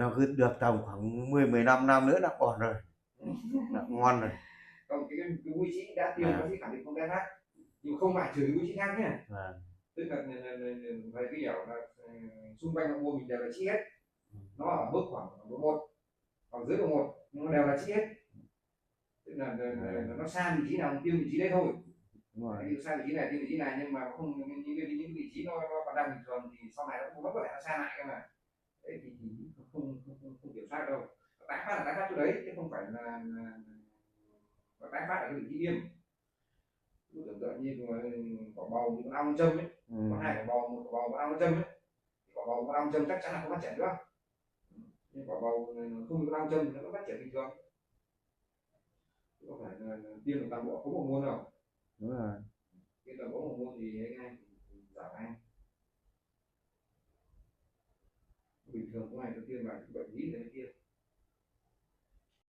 nó cứ được tầm khoảng 15 năm nữa là ổn rồi, là ngon rồi. Còn cái bụi trĩ đã tiêu bác sĩ khẳng định không tái phát, nhưng không phải trừ bụi trĩ khác nhé. Tức là về cái kiểu là xung quanh hậu môn mình đều là trĩ hết, nó ở mức khoảng độ 1 hoặc dưới độ 1 nhưng nó đều là trĩ hết, tức là nó sang vị trí nào tiêu vị trí đấy thôi. Ví dụ sang vị trí này tiêu vị trí này, nhưng mà không những vị trí nó còn đang bình thường thì sau này nó cũng vẫn có thể nó sang lại cơ mà. Đấy thì không kiểm soát đâu. Tái phát là tái phát chỗ đấy chứ không phải là tái phát ở cái vị trí viêm. Tưởng tượng như quả bầu như con ong châm ấy, có hai quả bầu, một quả bầu con ong châm ấy, quả bầu con ong châm chắc chắn là không phát triển nữa, nhưng quả bầu không có ong châm thì nó vẫn phát triển bình thường, có phải là tiêm được toàn bộ có một môn đâu. Đúng rồi. Tiêm toàn bộ một môn thì ngay giảm ngay. Bình thường cái này tôi tiêm vào bệnh lý này kia.